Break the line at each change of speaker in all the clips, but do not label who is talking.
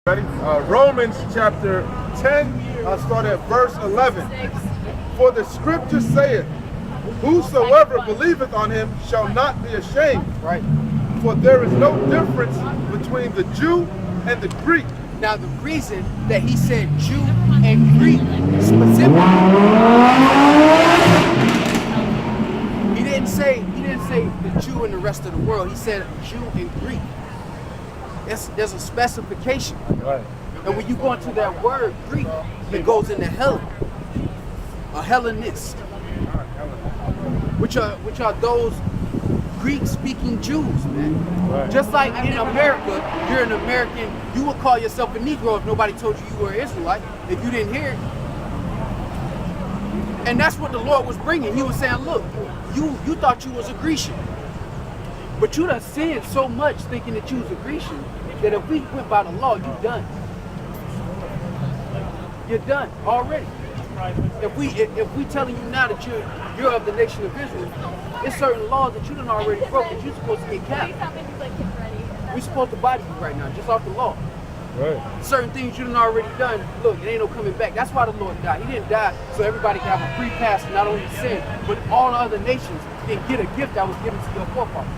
Ready? Romans chapter 10, I'll start at verse 11. For the scripture saith, whosoever believeth on him shall not be ashamed.
Right.
For there is no difference between the Jew and the Greek.
Now the reason that he said Jew and Greek specifically, he didn't say the Jew and the rest of the world. He said Jew and Greek. There's a specification.
Right.
And when you go into that word Greek, it goes into Hellen, a Hellenist, which are those Greek-speaking Jews, man.
Right.
Just like in America, you're an American, you would call yourself a Negro if nobody told you you were an Israelite, if you didn't hear it. And that's what the Lord was bringing. He was saying, look, you thought you was a Grecian, but you done sinned so much thinking that you was a Grecian that if we went by the law, you're done. You're done already. If we telling you now that you're of the nation of Israel, it's certain laws that you done already broke that you're supposed to get capped. We're supposed to body you right now, just off the law.
Right.
Certain things you done already done, look, it ain't no coming back. That's why the Lord died. He didn't die so everybody can have a free pass to not only sin, but all the other nations can get a gift that was given to their forefathers.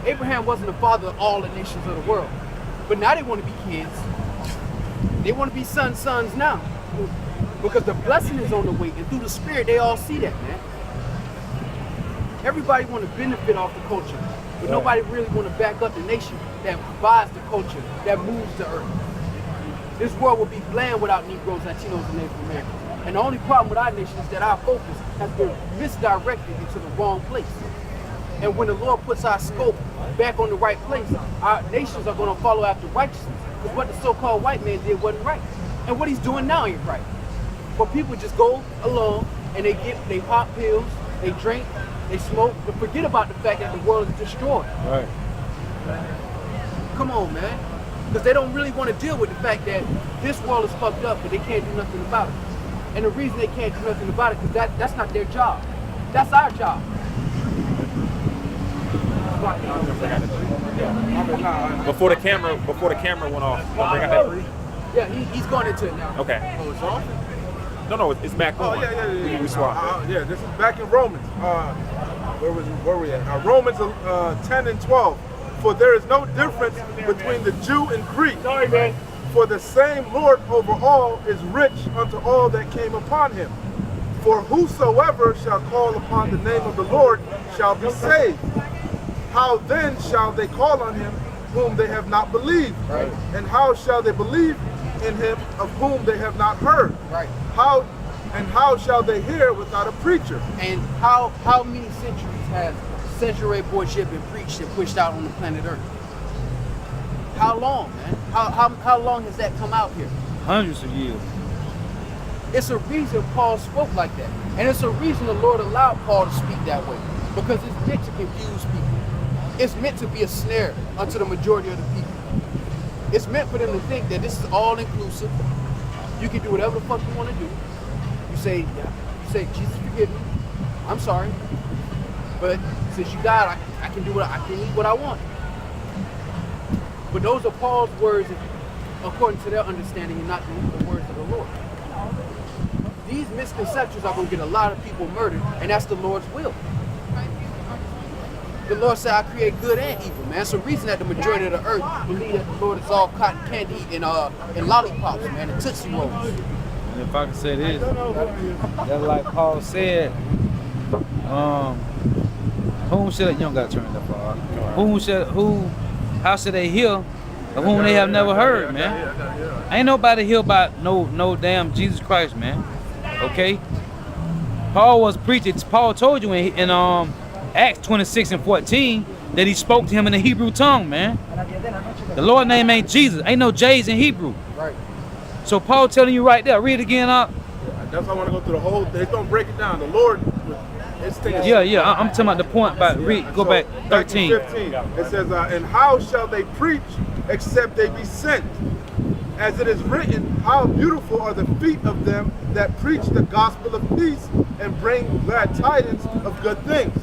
Abraham wasn't the father of all the nations of the world, but now they want to be kids. They want to be sons now, because the blessing is on the way, and through the Spirit they all see that, man. Everybody want to benefit off the culture, but nobody really want to back up the nation that provides the culture, that moves the earth. This world will be bland without Negroes, Latinos, and Native Americans. And the only problem with our nation is that our focus has been misdirected into the wrong place. And when the Lord puts our scope back on the right place, our nations are going to follow after righteousness. Because what the so-called white man did wasn't right. And what he's doing now ain't right. But people just go along and they pop pills, they drink, they smoke, but forget about the fact that the world is destroyed.
Right.
Come on, man. Because they don't really want to deal with the fact that this world is fucked up, but they can't do nothing about it. And the reason they can't do nothing about it is because that's not their job. That's our job.
Before the camera went off, don't bring out that free?
Yeah, he's going into it now.
Okay.
Oh, it's off?
No, it's back on.
Yeah.
We swapped.
Yeah, this is back in Romans. Where were we at? Romans 10 and 12. For there is no difference between the Jew and Greek.
Sorry, man.
For the same Lord over all is rich unto all that came upon him. For whosoever shall call upon the name of the Lord shall be saved. How then shall they call on him whom they have not believed?
Right.
And how shall they believe in him of whom they have not heard?
Right.
How shall they hear without a preacher?
And how many centuries has century boyship been preached and pushed out on the planet Earth? How long, man? How long has that come out here?
Hundreds of years.
It's a reason Paul spoke like that. And it's a reason the Lord allowed Paul to speak that way. Because it's meant to confuse people. It's meant to be a snare unto the majority of the people. It's meant for them to think that this is all inclusive. You can do whatever the fuck you want to do. You say, Jesus, forgive me. I'm sorry. But since you died, I can do I can eat what I want. But those are Paul's words according to their understanding and not the words of the Lord. These misconceptions are going to get a lot of people murdered, and that's the Lord's will. The Lord said, I create good and evil, man. It's a reason that the majority of the earth believe that the Lord is all cotton candy and lollipops, man, and Tootsie Rolls.
And if I can say this, that's like Paul said, whom should, you don't got to turn that far. How should they hear of whom they have never heard, man? Ain't nobody hear about no damn Jesus Christ, man. Okay? Paul was preaching. Paul told you in Acts 26 and 14 that he spoke to him in the Hebrew tongue, man. The Lord's name ain't Jesus. Ain't no J's in Hebrew.
Right.
So Paul telling you right there. Read it again up.
That's why I want to go through the whole. They don't break it down. The Lord.
I'm talking about the point about go back 13.
Back in 15. It says, and how shall they preach except they be sent? As it is written, how beautiful are the feet of them that preach the gospel of peace and bring glad tidings of good things.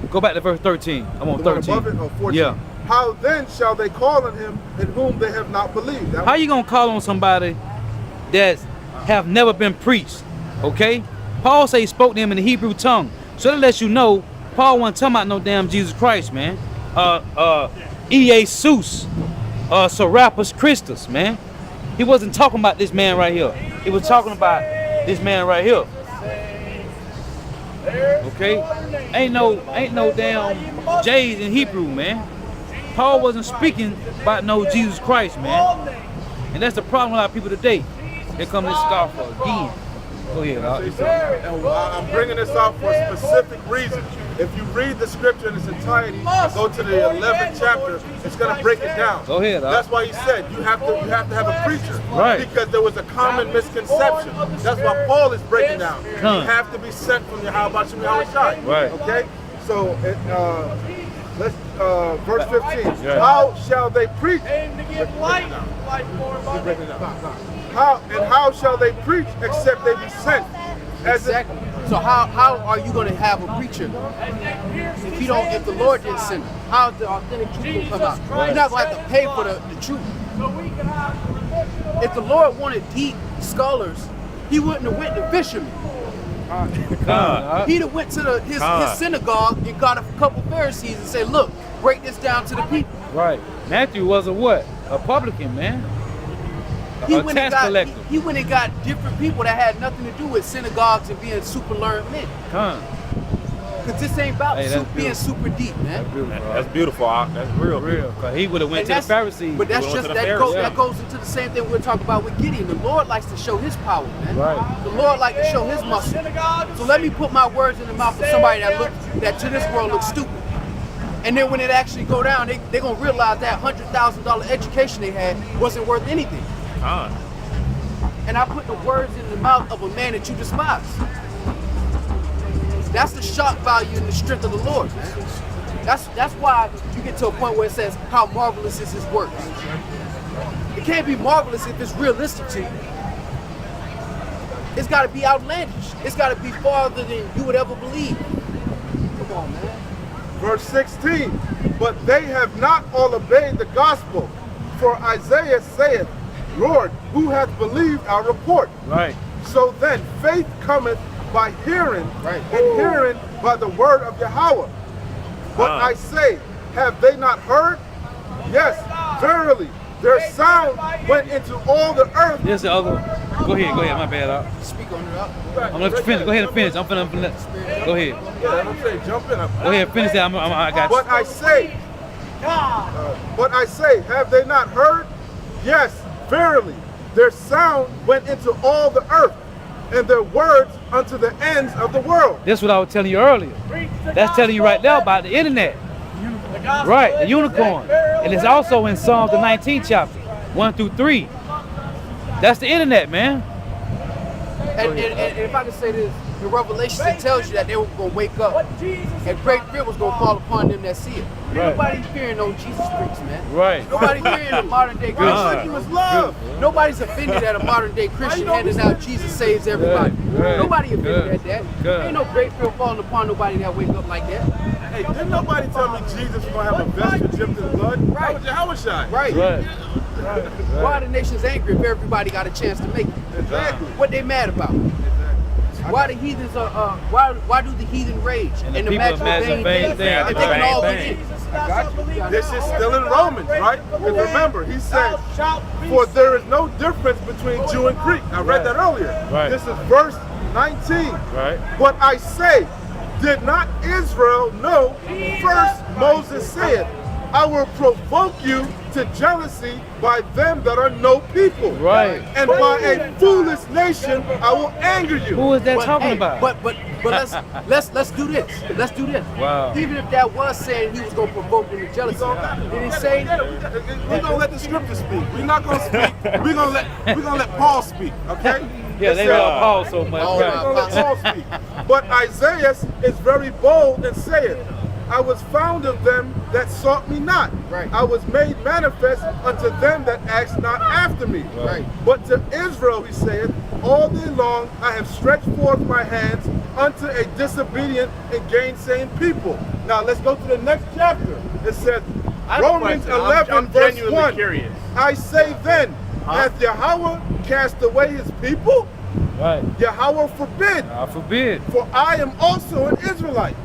Go back to verse 13. I'm on 13.
Above it? Oh, 14.
Yeah.
how then shall they call on him in whom they have not believed?
How you gonna call on somebody that have never been preached? Okay? Paul say he spoke to them in the Hebrew tongue. So that lets you know Paul wasn't talking about no damn Jesus Christ, man. Jesus, Serapis Christus, man. He wasn't talking about this man right here. He was talking about this man right here. Okay? Ain't no damn J's in Hebrew, man. Paul wasn't speaking about no Jesus Christ, man. And that's the problem with a lot of people today. Here come this scoffer again. Go ahead,
And I'm bringing this out for a specific reason. If you read the scripture in its entirety, and go to the 11th chapter, it's going to break it down.
Go ahead.
That's why he said you have to have a preacher,
Right?
Because there was a common misconception. That's why Paul is breaking down. You
Huh.
have to be sent from Yahweh Shem Yahushai.
Right.
Okay. So let's verse 15.
Yeah.
How shall they preach? How shall they preach except they be sent?
Exactly. So how are you going to have a preacher if the Lord didn't send him? How's the authentic truth going to come out? You're not going to have to pay for the truth. If the Lord wanted deep scholars, he wouldn't have went to fishermen. He'd have went to his synagogue and got a couple Pharisees and said, look, break this down to the people.
Right. Matthew was a what? A publican, man.
He
A
went and
tax collector.
he went and got different people that had nothing to do with synagogues and being super learned men. Because this ain't about being super deep, man.
That's beautiful. That's real.
Cause he would have went to the Pharisees.
But that's just that goes into the same thing we're talking about with Gideon. The Lord likes to show his power, man.
Right.
The Lord likes to show his muscle. So let me put my words in the mouth of somebody that to this world looks stupid. And then when it actually go down, they're gonna realize that $100,000 education they had wasn't worth anything. And I put the words in the mouth of a man that you despise. That's the shock value and the strength of the Lord, man. That's why you get to a point where it says, how marvelous is his work. It can't be marvelous if it's realistic to you. It's gotta be outlandish. It's gotta be farther than you would ever believe. Come on, man.
Verse 16, but they have not all obeyed the gospel. For Isaiah saith, Lord, who hath believed our report?
Right.
So then faith cometh by hearing,
Right.
and hearing by the word of Yahweh. But I say, have they not heard? Yes, verily, their sound went into all the earth.
There's the other one. Go ahead, my bad.
Speak on it up.
I'm gonna let you finish. Go ahead and finish. I'm finna go ahead.
Yeah, I'm saying, jump in.
Go ahead, finish that. I got you.
But I say, have they not heard? Yes, verily, their sound went into all the earth, and their words unto the ends of the world.
That's what I was telling you earlier. That's telling you right now about the internet. Right, the unicorn. And it's also in Psalms the 19th chapter, 1 through 3. That's the internet, man.
And if I can say this, in Revelation it tells you that they were going to wake up and great fear was going to fall upon them that see it.
Right.
Nobody's fearing no Jesus freaks, man.
Right.
Nobody's fearing a modern day Christian.
He was love.
Nobody's offended at a modern day Christian handing out Jesus saves everybody.
Right.
Nobody offended at that.
Good.
Ain't no great fear falling upon nobody that wake up like that.
Hey, didn't nobody tell me Jesus was going to have a vested dipped in blood?
Right.
That was Yahushua.
Right.
Right.
Why are the nations angry if everybody got a chance to make it?
Exactly.
What they mad about? Why the heathens why do the heathen rage
And the
and
people imagine vain things.
if they can all
Vain
get in?
I got you. This is still in Romans, right? Because remember, he said, for there is no difference between Jew and Greek. I read that earlier.
Right.
This is verse 19.
Right.
But I say, did not Israel know? First Moses said, I will provoke you to jealousy by them that are no people.
Right.
And by a foolish nation I will anger you.
Who is that talking about?
But let's do this. Let's do this.
Wow.
Even if that was saying he was gonna provoke them to jealousy, did he say
We're gonna let the scripture speak. We're not gonna speak. We're gonna let Paul speak. Okay?
Yeah, they love Paul so much.
Oh,
Right.
We're gonna let Paul speak. But Isaiah is very bold and saith, I was found of them that sought me not.
Right.
I was made manifest unto them that asked not after me.
Right.
But to Israel, he saith, all day long I have stretched forth my hands unto a disobedient and gainsaying people. Now let's go to the next chapter. It says,
I have a
Romans
question.
11,
I'm
verse
genuinely
1.
curious.
I say then, hath Yahweh cast away his people?
Right.
Yahweh forbid.
I forbid.
For I am also an Israelite,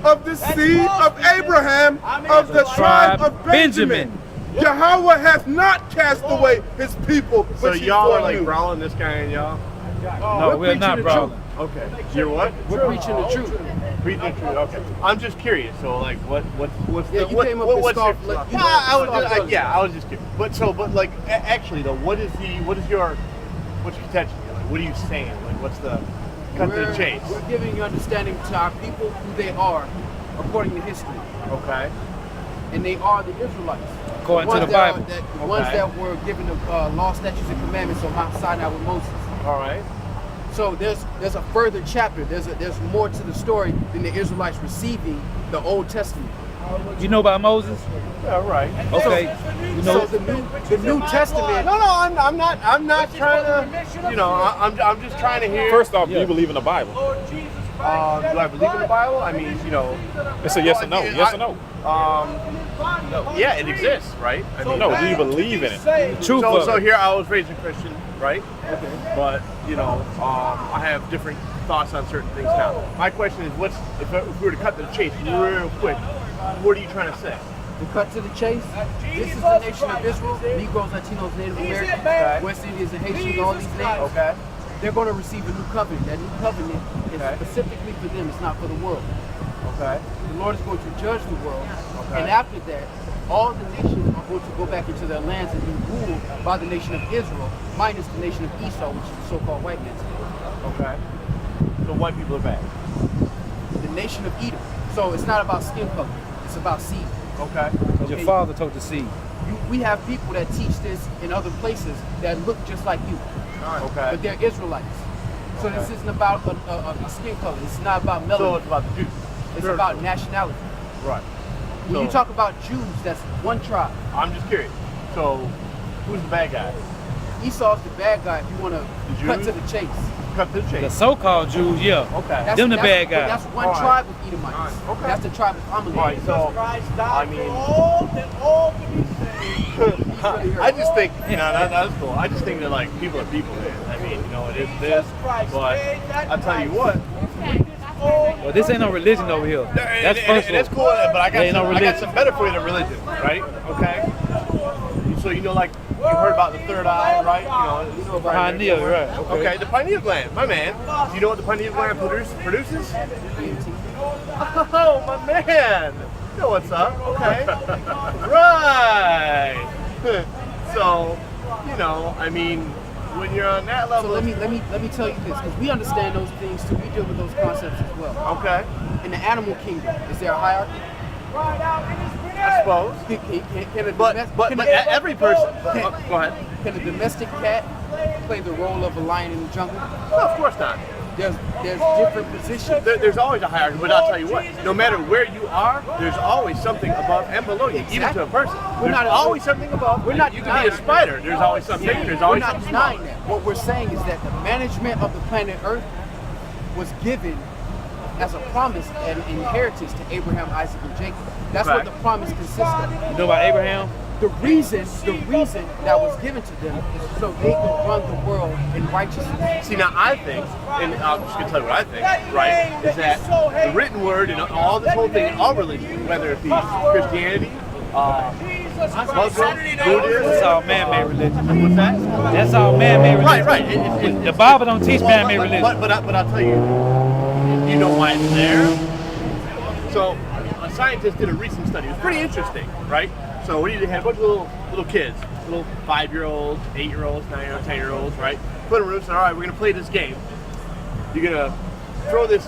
of the seed of Abraham, of the tribe of Benjamin. Yahweh hath not cast away his people.
So
which he
y'all are
foreknew.
like brawling this guy and y'all?
No, we're
preaching
not,
the
bro.
truth.
Okay. You're what?
We're preaching the truth.
Preaching the truth. Okay. I'm just curious. So like, what's
Yeah,
the
you
what,
came up
what,
with
what's
scoff-
your,
like, you
Nah,
know,
I was
scoff
just,
brothers.
yeah, I was just curious. But like, actually though, what is your contention? Like, what are you saying? Like, what's the cut to the chase?
We're giving you understanding to our people who they are according to history.
Okay.
And they are the Israelites.
According to
ones
the
that
Bible.
The ones
Okay.
that were given the law, statutes, and commandments on Mount Sinai with Moses.
All right.
So there's a further chapter. There's more to the story than the Israelites receiving the Old Testament.
You know about Moses?
Yeah. Right.
Okay. You know,
So the New Testament.
No, I'm not trying to. You know, I'm just trying to hear.
First off, do you believe in the Bible?
do I believe in the Bible? I mean, you know.
It's a yes or no. Yes or no.
Yeah, it exists, right? I mean,
No, do you believe in it?
truth
So,
of
so
it.
here I was raised a Christian, right? Okay. But you know, I have different thoughts on certain things now. My question is, if we were to cut to the chase real quick, what are you trying to say?
To cut to the chase, this is the nation of Israel, Negroes, Latinos, Native Americans, West Indians, and Haitians, all these names.
Okay.
They're going to receive a new covenant. That new covenant is specifically for them. It's not for the world.
Okay.
The Lord is going to judge the world.
Okay.
And after that, all the nations are going to go back into their lands and be ruled by the nation of Israel, minus the nation of Esau, which is the so-called white man.
Okay. So white people are bad.
The nation of Edom. So it's not about skin color. It's about seed.
Okay.
Your father told the seed.
We have people that teach this in other places that look just like you.
Okay.
But they're Israelites. So this isn't about a skin color. It's not about melanin.
So it's about the Jews.
It's about nationality.
Right.
When
So-
you talk about Jews, that's one tribe.
I'm just curious. So, who's the bad guy?
Esau's the bad guy if you want to
The
cut
Jews?
to the chase.
Cut to the
The
chase.
so-called Jews, yeah.
Okay.
Them the bad
but
guys.
That's one
All right.
tribe of Edomites.
Okay.
That's the tribe of Amalek.
All right. So, I mean,
He's really hurt.
I just think, that's cool. I just think that like people are people, man. I mean, you know, it is this, but I'll tell you what.
Well, this ain't no religion over here. That's first
and that's
of
cool,
all.
but I
There ain't
got,
no
I got
religion.
some better for you than religion, right? Okay. So you know, like you heard about the third eye, right? You know
Pioneer, right?
Okay, the pineal gland, my man. Do you know what the pineal gland produces? Oh, my man. You know what's up? Okay. Right. So, you know, I mean, when you're on that
So
level.
let me tell you this, because we understand those things too. We deal with those concepts as well.
Okay.
In the animal kingdom, is there a hierarchy?
I suppose.
Can a
But every person. Go ahead.
Can a domestic cat play the role of a lion in the jungle?
No, of course not.
There's different positions.
There's always a hierarchy, but I'll tell you what, no matter where you are, there's always something above and below you, even to a person. There's always something above.
We're not
You can be a
denying
spider. There's always something. There's
We're
always
not
something
denying
small.
that. What we're saying is that the management of the planet Earth was given as a promise and inheritance to Abraham, Isaac, and Jacob. That's what
Right.
the promise consists of.
You know about Abraham?
The reason that was given to them is so they could run the world in righteousness.
See, now I think, and I'm just going to tell you what I think, right, is that the written word and all this whole thing, all religion, whether it be Christianity, Muslim,
That's
Buddhism,
all man-made religion.
what's that?
That's all man-made religion.
Right.
The Bible don't teach man-made religion.
But I'll tell you, you know why it's there. So a scientist did a recent study. It was pretty interesting, right? So what they had a bunch of little kids, little 5-year-olds, 8-year-olds, 9-year-olds, 10-year-olds, right? Put in a room and said, all right, we're gonna play this game. You're gonna throw this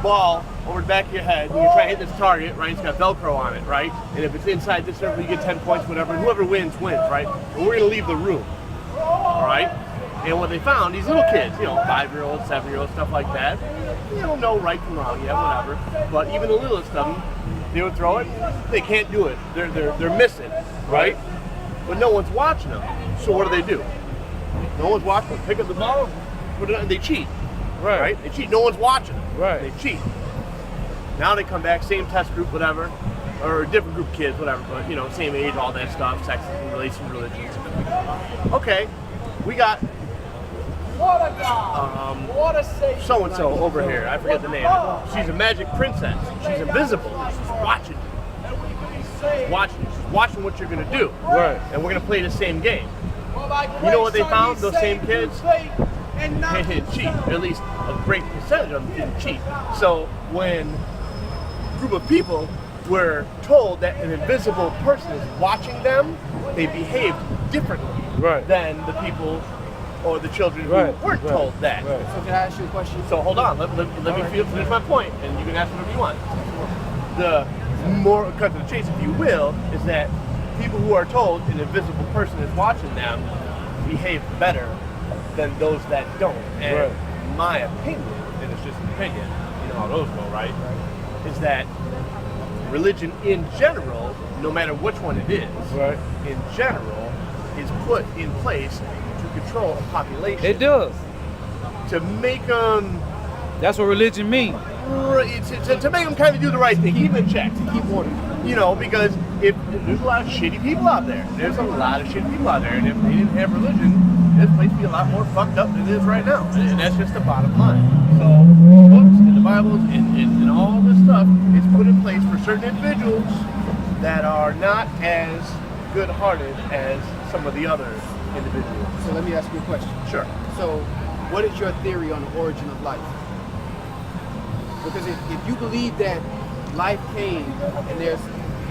ball over the back of your head, and you try to hit this target, right? It's got Velcro on it, right? And if it's inside this circle, you get 10 points, whatever. And whoever wins, right? And we're gonna leave the room, all right? And what they found, these little kids, 5-year-olds, 7-year-olds, stuff like that, don't know right from wrong yet, whatever. But even the littlest of them, they would throw it. They can't do it. They're missing, right? But no one's watching them. So what do? No one's watching them. Pick up the ball, put it on, and they cheat. Right? They cheat. No one's watching them.
Right.
They cheat. Now they come back, same test group, whatever. or a different group of kids, whatever, but you know, same age, all that stuff, sex, relations, religions. Okay, we got so and so over here. I forget the name. She's a magic princess. She's invisible. She's watching you. She's watching what you're gonna do.
Right.
And we're gonna play the same game. You know what they found? Those same kids didn't cheat. At least a great percentage of them didn't cheat. So when a group of people were told that an invisible person is watching them, they behaved differently than the people or the children who weren't told that.
So can I ask you a question?
So hold on, let me finish my point, and you can ask whatever you want. The more cut to the chase, if you will, is that people who are told an invisible person is watching them behave better than those that don't. And my opinion, and it's just an opinion, you know how those go, right? Is that religion in general, no matter which one it is, in general, is put in place to control a population.
It does.
To make them...
That's what religion means.
To make them kind of do the right thing, keep in check, keep order. You know, because if there's a lot of shitty people out there, and if they didn't have religion, this place would be a lot more fucked up than it is right now. And that's just the bottom line. So, books and the Bibles and all this stuff is put in place for certain individuals that are not as good-hearted as some of the other individuals.
So let me ask you a question.
Sure.
So what is your theory on the origin of life? Because if you believe that life came and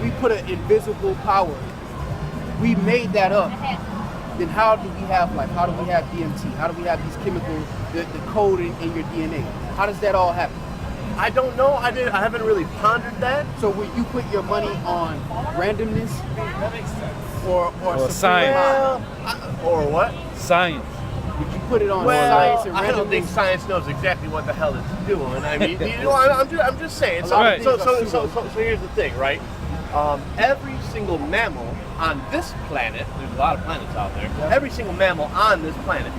we put an invisible power, we made that up, then how do we have life? How do we have DMT? How do we have these chemicals, the code in your DNA? How does that all happen?
I don't know. I haven't really pondered that.
So would you put your money on randomness?
That makes sense.
Or
science.
Or what?
Science.
Would you put it on
Well,
science and randomness?
I don't think science knows exactly what the hell it's doing. I mean, you know, I'm just saying. So,
Right.
so here's the thing, right? Every single mammal on this planet, there's a lot of planets out there, every single mammal on this planet,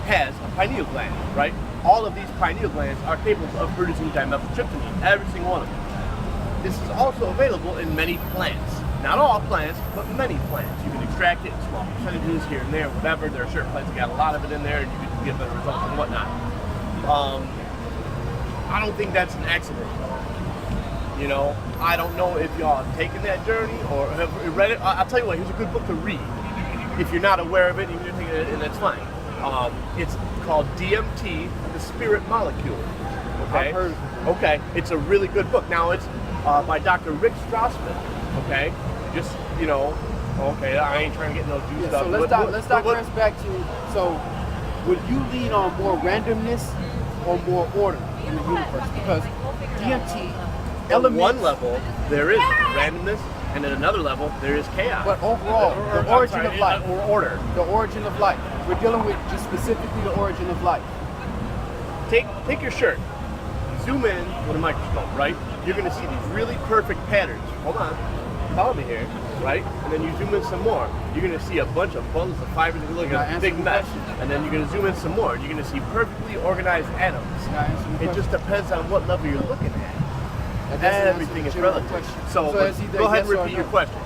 has a pineal gland, right? All of these pineal glands are capable of producing dimethyltryptamine, every single one of them. This is also available in many plants. Not all plants, but many plants. You can extract it in small percentages here and there, whatever. There are certain plants that got a lot of it in there, and you can get better results and whatnot. I don't think that's an accident. You know, I don't know if y'all have taken that journey or have read it. I'll tell you what, here's a good book to read. If you're not aware of it, even if you're and that's fine. It's called DMT, the Spirit Molecule. Okay?
I've heard of it.
Okay, it's a really good book. Now, it's by Dr. Rick Strassman. Okay? Just, you know, okay, I ain't trying to get no juice stuff.
So let's digress back to, so would you lean on more randomness or more order in the universe? Because DMT
at one level, there is randomness, and at another level, there is chaos.
But overall, the origin of life.
Or order.
The origin of life. We're dealing with just specifically the origin of life.
Take your shirt, zoom in with a microscope, right? You're gonna see these really perfect patterns. Hold on, follow me here, right? And then you zoom in some more. You're gonna see a bunch of bundles of fibers that look like a big mess. And then you're gonna zoom in some more. You're gonna see perfectly organized atoms. It just depends on what level you're looking at. Everything is relative. So go ahead and repeat your question.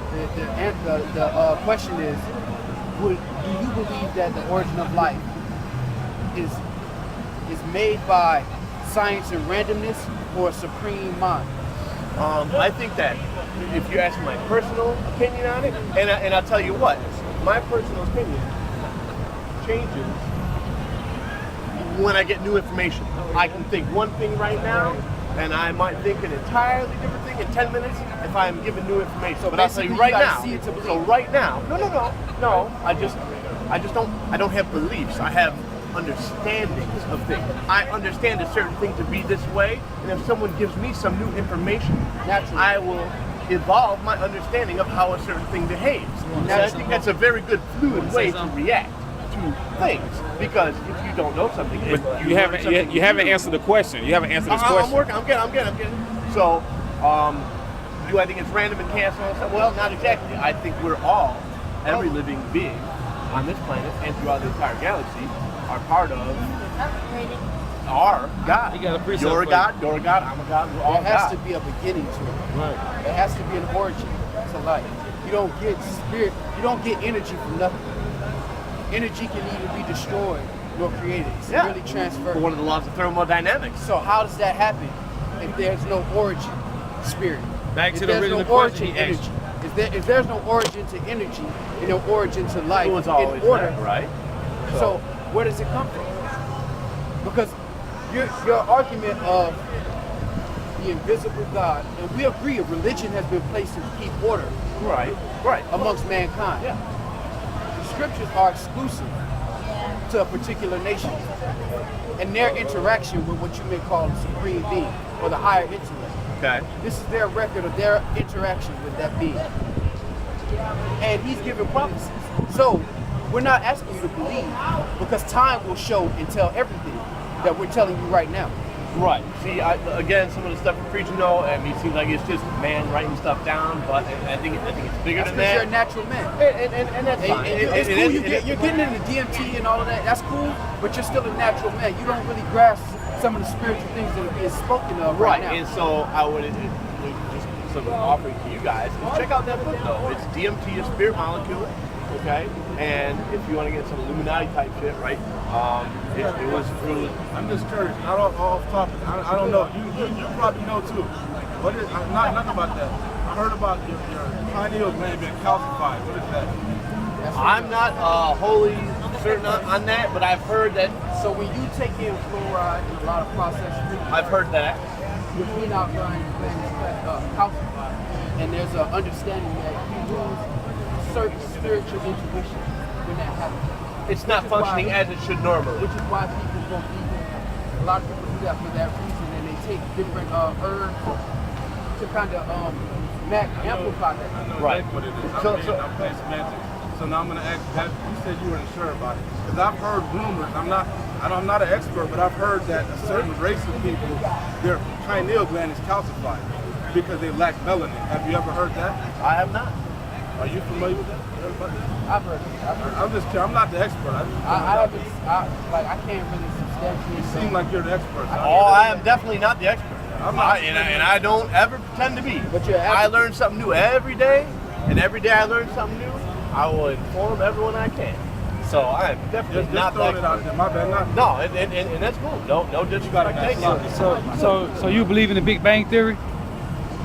The question is, do you believe that the origin of life is made by science and randomness or a supreme mind?
I think that if you ask my personal opinion on it, and I'll tell you what, my personal opinion changes when I get new information. I can think one thing right now, and I might think an entirely different thing in 10 minutes if I'm given new information.
So
but I'll tell you right now.
See it to believe.
So right now, no. I don't have beliefs. I have understandings of things. I understand a certain thing to be this way, and if someone gives me some new information,
naturally,
I will evolve my understanding of how a certain thing behaves. And I think that's a very good fluid way to react to things, because if you don't know something,
But you haven't answered the question. You haven't answered this question.
I'm getting. So, do I think it's random and chaos and all that stuff? Well, not exactly. I think we're all, every living being on this planet and throughout the entire galaxy, are part of are God.
He got a precept
You're a
for
God, you're a God, I'm a God, we're all
There has
God.
to be a beginning to it.
Right.
There has to be an origin to life. You don't get spirit, you don't get energy from nothing. Energy can neither be destroyed nor created. It's really transferred.
One of the laws of thermodynamics.
So how does that happen if there's no origin spirit?
Back
If
to the
there's
original
no
question
origin
he asked
energy. If there's no origin to energy and no origin to life
It was always
in order,
there, right?
so where does it come from? Because your argument of the invisible God, and we agree a religion has been placed to keep order
Right.
amongst mankind.
Yeah.
The scriptures are exclusive to a particular nation and their interaction with what you may call the supreme being or the higher intellect.
Okay.
This is their record of their interaction with that being. And he's giving prophecies. So we're not asking you to believe because time will show and tell everything that we're telling you right now.
Right. See, again, some of the stuff you're preaching, though, I mean, it seems like it's just man writing stuff down, but I think it's bigger
That's
than
because you're a
that.
natural man.
And that's fine.
It's cool. You're getting into DMT and all of that. That's cool, but you're still a natural man. You don't really grasp some of the spiritual things that are being spoken of right now.
And so I would just some offering to you guys is check out that book, though. It's DMT, a spirit molecule. Okay, and if you want to get some Illuminati type shit, right? It was.
I'm just curious, not off topic. I don't know. You probably know too. What is nothing about that? I heard about your pineal gland being calcified. What is that?
I'm not wholly certain on that, but I've heard that.
So when you take in fluoride and a lot of processed food,
I've heard that.
your penile gland is calcified, and there's an understanding that you lose certain spiritual intuition when that happens.
It's not functioning as it should normally.
Which is why people go vegan. A lot of people do that for that reason, and they take different herbs to kind of amplify that.
Right.
What it is.
So-
I'm playing semantics. So now I'm gonna ask. You said you weren't sure about it, because I've heard rumors. I'm not an expert, but I've heard that a certain race of people, their pineal gland is calcified because they lack melanin. Have you ever heard that?
I have not.
Are you familiar with that? You heard about that?
I've heard it.
I'm just curious. I'm not the expert.
I can't really substantiate.
You seem like you're the expert. So
I am definitely not the expert.
I'm not.
And I don't ever pretend to be.
But you're
I learn something new every day, and every day I learn something new. I will inform everyone I can. So I am definitely
just
not the
throwing it out
expert.
there. My bad. Not.
No, and that's cool. No disrespect taken.
So you believe in the Big Bang Theory?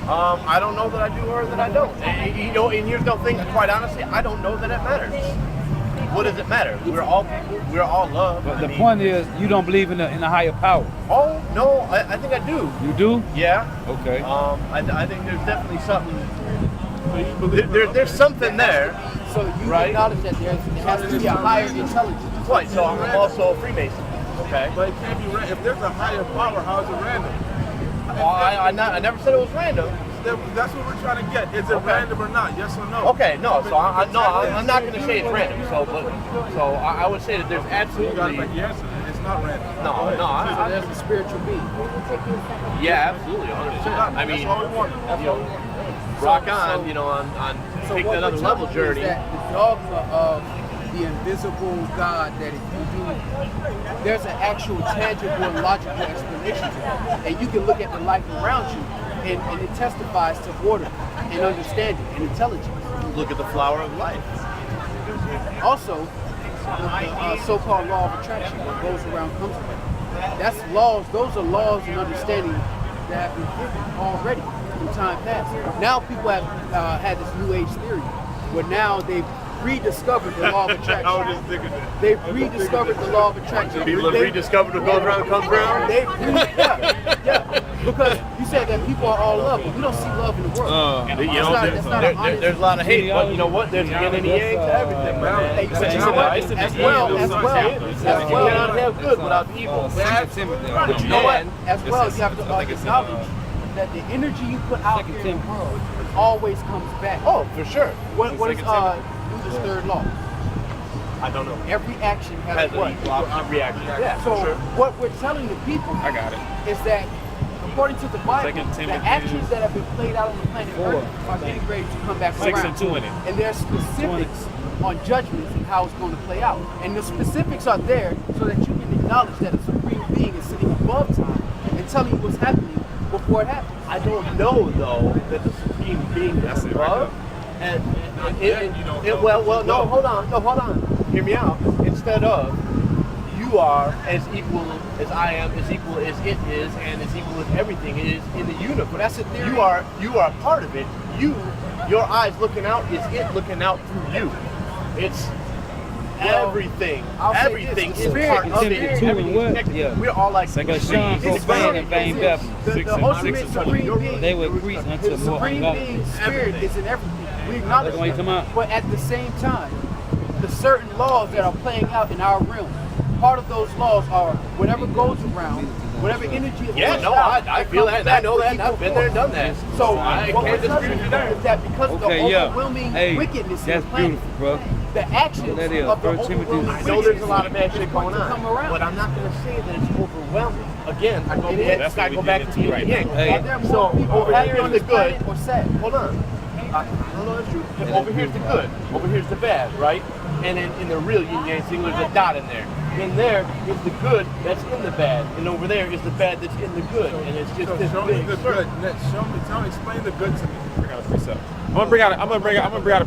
I don't know that I do or that I don't. And here's the thing. Quite honestly, I don't know that it matters. What does it matter? We're all love.
But the point is, you don't believe in the higher power.
Oh no, I think I do.
You do?
Yeah.
Okay.
I think there's definitely something.
So you believe
There's something there.
So you
Right.
acknowledge that there has to be a higher intelligence.
Right. So I'm also a Freemason. Okay.
But it can't be random. If there's a higher power, how is it random?
Well, I never said it was random.
That's what we're trying to get. Is it
Okay.
random or not? Yes or no?
Okay, no. So I'm not going to say it's random. So I would say that there's
You got to
absolutely
make the answer. It's not random.
no.
So there's a spiritual being.
Yeah, absolutely, 100%. I mean,
That's all we want.
you know, rock on, you know, on
So
take
what
that other
we're
level
telling you is
journey.
that the dogma of the invisible God, that if you do, there's an actual tangible and logical explanation to that. And you can look at the life around you, and it testifies to order and understanding and intelligence.
Look at the flower of life.
Also, the so-called law of attraction, what goes around comes around. That's laws. Those are laws and understanding that have been given already in time past. Now people have had this new age theory, where now they've rediscovered the law of attraction.
I was just thinking that.
They've rediscovered the law of attraction.
People have rediscovered what goes around comes around.
Yeah. Because you said that people are all love, but we don't see love in the world.
You know,
That's not an honest.
there's a lot of hate, but you know what? There's yin and yang to everything, man.
Hey, but you know what? As well,
You cannot have good without evil.
But you know what? As well, you have to acknowledge that the energy you put out here in the world always comes back.
Oh, for sure.
What is Newton's third law?
I don't know.
Every action has
Has
what?
an equal opposite reaction. Yeah,
So
for sure.
what we're telling the people
I got it.
is that according to the Bible,
Second
the
Timothy
actions that have been played out on the planet Earth are getting ready to come back
6
around.
and 2 in it.
And there's specifics on judgments and how it's going to play out. And the specifics are there so that you can acknowledge that a supreme being is sitting above time and telling you what's happening before it happens.
I don't know though that the supreme being is above. No, hold on. Hear me out. Instead of you are as equal as I am, as equal as it is, and as equal as everything is in the universe.
But that's a theory.
You are a part of it. Your eyes looking out is it looking out through you. It's everything. Everything is part of it. Everything is connected.
Yeah.
We're all like
Like a Sean Cobain and Van Bevan.
The ultimate supreme being,
They would increase until
the
more
supreme
God.
being spirit is in everything. We acknowledge
That's what you talking
that.
about?
But at the same time, the certain laws that are playing out in our realm, part of those laws are whatever goes around, whatever energy is
yeah,
pushed
no,
out,
I
it
feel
comes
that. I
back
know
for
that.
equal
I've been there and
force.
done that.
So
I
what
can't
we're
disagree
telling
with
you
that.
is that because of the
Okay, yeah.
overwhelming
Hey,
wickedness in
that's
the planet,
beautiful, bro.
the actions
That is.
of the
1 Timothy
overwhelming
I know there's a lot of
wickedness
bad shit going
to come
on,
around.
but I'm not going to say that it's overwhelming. Again, I
It is.
That's
gotta
what
go
we
back
get
to
into
the
right
yang.
now.
Hey.
Are there more
So
people
over
happy
here
on
is the
this
good.
planet or sad?
Hold on. I don't know that's true. Over here's the good. Over here's the bad, right? And then in the real yin yang single, there's a dot in there. In there is the good that's in the bad, and over there is the bad that's in the good, and it's just
So
this
show me
big
the
circle.
good. Explain the good to me.
Bring out a precept. I'm gonna bring out a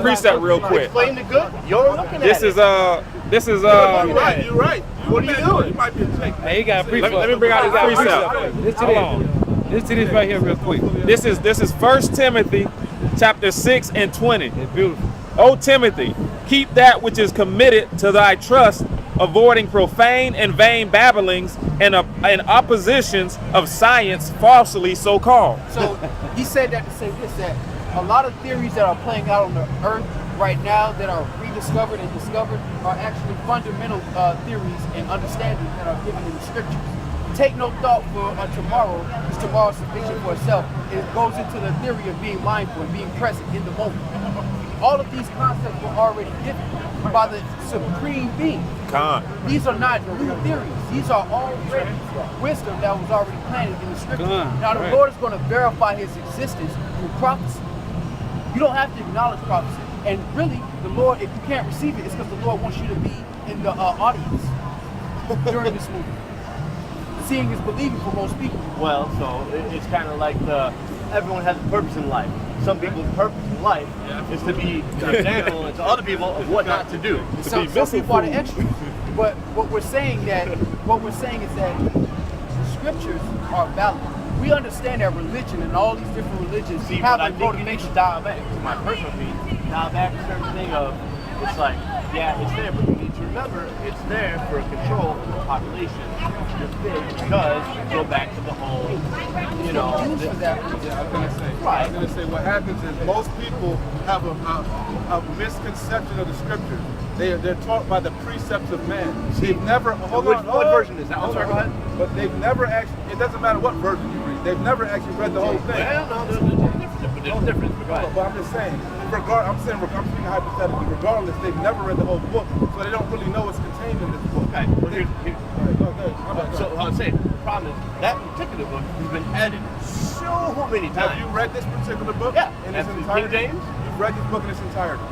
precept real quick.
Explain the good. You're looking at
This
it.
is
You're right. You're right.
What are you doing?
You might be a Jake.
Hey, he got a precept.
Let me bring out his precept.
Listen
Hold
to
on.
this. Listen to this right here real quick.
This is 1 Timothy chapter 6 and 20.
It's beautiful.
O Timothy, keep that which is committed to thy trust, avoiding profane and vain babblings and oppositions of science falsely so called.
So he said that to say this, that a lot of theories that are playing out on the earth right now that are rediscovered and discovered are actually fundamental theories and understandings that are given in the scriptures. Take no thought for tomorrow, because tomorrow is sufficient for itself. It goes into the theory of being mindful and being present in the moment. All of these concepts were already given by the supreme being. These are not new theories. These are already wisdom that was already planted in the scripture. Now the Lord is going to verify his existence through prophecy. You don't have to acknowledge prophecy. And really, the Lord, if you can't receive it, it's because the Lord wants you to be in the audience during this movie. Seeing is believing for most people.
Well, so it's kind of like everyone has a purpose in life. Some people's purpose in life is to be an example and to other people of what not to do.
Some people are the extras. But what we're saying is that the scriptures are valid. We understand that religion and all these different religions
See,
have
but I
a
think you need
motivation.
to dial back to my personal opinion. Dial back to a certain thing of, it's like, yeah, it's there, but you need to remember it's there for control of the population. Just because go back to the whole, you know.
Used for that reason.
Yeah, I was gonna say.
Right.
I was gonna say what happens is most people have a misconception of the scriptures. They're taught by the precepts of man. They've never.
What version is that? I'm sorry, go ahead.
But they've never actually. It doesn't matter what version you read. They've never actually read the whole thing.
Well, no, there's a difference, but go ahead.
But I'm just saying. I'm speaking hypothetically. Regardless, they've never read the whole book, so they don't really know what's contained in this book.
Okay, well, so I was saying, the problem is that particular book has been edited so many times.
Have you read this particular book?
Yeah.
In its
King
entirety?
James?
You've read this book in its entirety.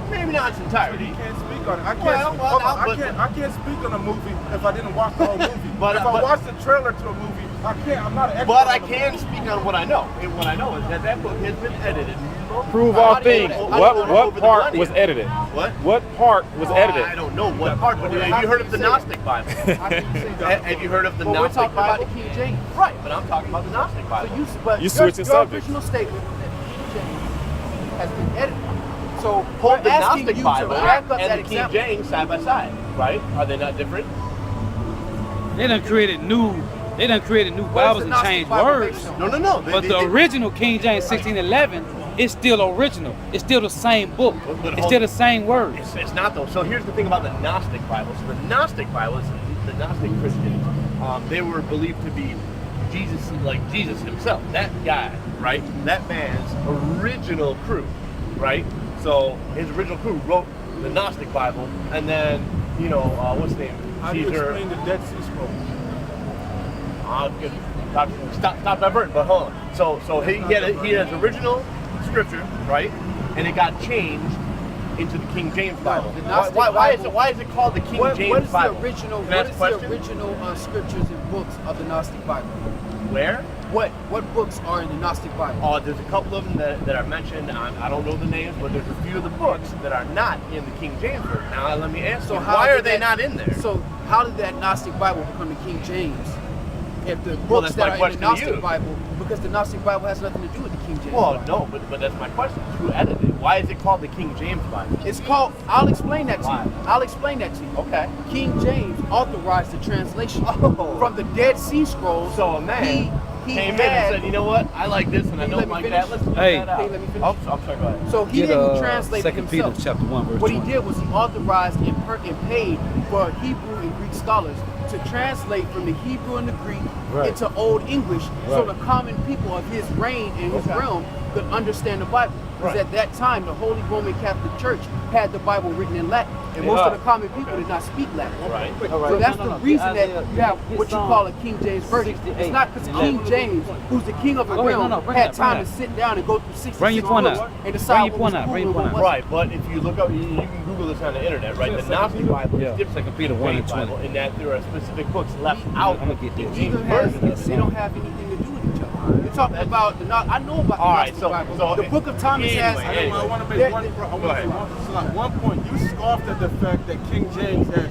Maybe not its entirety.
You can't speak on it. I can't.
Well,
hold on,
but-
I can't speak on a movie if I didn't watch the whole movie.
But-
if I
but-
watched the trailer to a movie, I can't. I'm not an expert.
But I
on the
can
movie.
speak on what I know. And what I know is that book has been edited.
Prove all
How do you
things.
know that?
What
Over the
part
millennia.
was edited?
What?
What part was
I
edited?
don't know what part, but have you heard of the Gnostic Bible? Have you heard of the
But we're
Gnostic
talking about
Bible?
the King James.
Right, but I'm talking about the Gnostic Bible.
But
You
your
switching subjects.
original statement that King James has been edited. So
Hold
we're
the
asking
Gnostic
you
Bible
to back up
and
that
the King
example.
James side by side, right? Are they not different?
They done created new Bibles and
Gnostic
changed
Bible
words.
based on?
No.
But the original King James 1611 is still original. It's still the same book.
But
It's still the same words.
It's not though. So here's the thing about the Gnostic Bible. So the Gnostic Bible, the Gnostic Christians, they were believed to be Jesus, like Jesus himself. That guy, right? That man's original crew, right? So his original crew wrote the Gnostic Bible, and then what's his name?
How do you
Caesar.
explain the Dead Sea Scrolls?
Stop diverting, but hold on. So he had his original scripture, right? And it got changed into the King James Bible.
the Gnostic
Why is
Bible-
it called the King
What
James
is
Bible?
the original?
Can I
What
ask
is
a
the
question?
original scriptures and books of the Gnostic Bible?
Where?
What books are in the Gnostic Bible?
Oh, there's a couple of them that are mentioned. I don't know the names, but there's a few of the books that are not in the King James version. Now, let me ask you, why are
did
they
that-
not in there?
So how did that Gnostic Bible become the King James? If the
Well,
books
that's my
that are in
question
the
to
Gnostic
you.
Bible, because the Gnostic Bible has nothing to do with the King James
Well,
Bible.
no, but that's my question. Who edited it? Why is it called the King James Bible?
It's called, I'll explain that to
Why?
you. I'll explain that to you.
Okay.
King James authorized the translation
Oh.
from the Dead Sea Scrolls.
So a man
he
came in
had-
and said, you know what? I like this and I
Can you
don't
let me
like
finish?
that. Let's leave
Hey.
that out.
Can you let me finish?
Oh, I'm sorry, go ahead.
So he
Get,
didn't translate it
2 Peter
himself.
chapter 1 verse
What
20.
he did was he authorized and paid for Hebrew and Greek scholars to translate from the Hebrew and the Greek
Right.
into Old English, so
Right.
the common people of his reign and his realm could understand the Bible. Because
Right.
at that time, the Holy Roman Catholic Church had the Bible written in Latin, and most of the common people did not speak Latin.
Right.
So that's the reason that you have what you call a King James version. It's not because King James, who's the king of the
Go ahead,
realm,
bring
had
that, bring
time
that.
to sit down and go through 66
Bring your point
books
out.
and decide
Bring your
what
point
was
out, bring
cool
your
and
point
what
out.
wasn't.
Right, but if you look up, you can Google this on the internet, right? The Gnostic Bible
Yeah.
is different from the King
1 and
James
20.
Bible in that there are specific books left out
I'ma
of the
get
King
this.
James
Neither has,
version of
they
it.
don't have anything to do with each other. You're talking about the I know about the
All right,
Gnostic
so-
Bible.
so
the Book of Thomas
anyway,
has.
anyway.
I want to
There-
make one.
Go ahead.
One point. You scoffed at the fact that King James had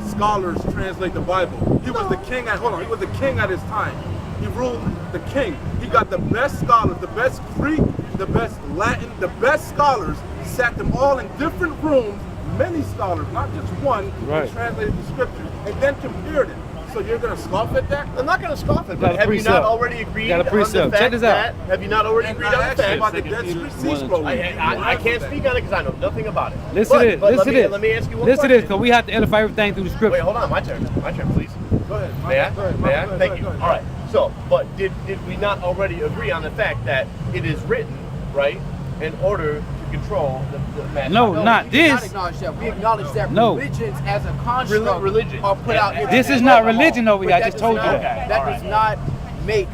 scholars translate the Bible. He was the king at. Hold on. He was the king at his time. He ruled the king. He got the best scholars, the best Greek, the best Latin, the best scholars. Sat them all in different rooms. Many scholars, not just one,
Right.
and translated the scriptures and then compared it. So you're gonna scoff at that?
I'm not going to scoff it,
Got
but
a
have you
precept.
not already agreed
Got a
on the
precept.
fact
Check this out.
that? Have you not already
And
agreed
I
on the
asked you
fact?
about the Dead Sea
1 and
Scrolls.
I can't speak on it because I know nothing about it.
Listen to this.
But
Listen to this.
Let me ask you one
Listen to this,
question.
because we have to edify everything through the
Wait,
scripture.
hold on. My turn, please.
Go ahead.
May I?
Go ahead.
May I?
Go ahead,
Thank you.
go ahead.
All right. So, but did we not already agree on the fact that it is written, right, in order to control the mass
No,
population?
not
we do not
this.
acknowledge that. We acknowledge that
No.
religions as a construct
Religion.
are put out.
And-
This is
and-
not
and-
religion over
But
here. I
that
just
does
told you
not-
that.
That
All
does
right.
not make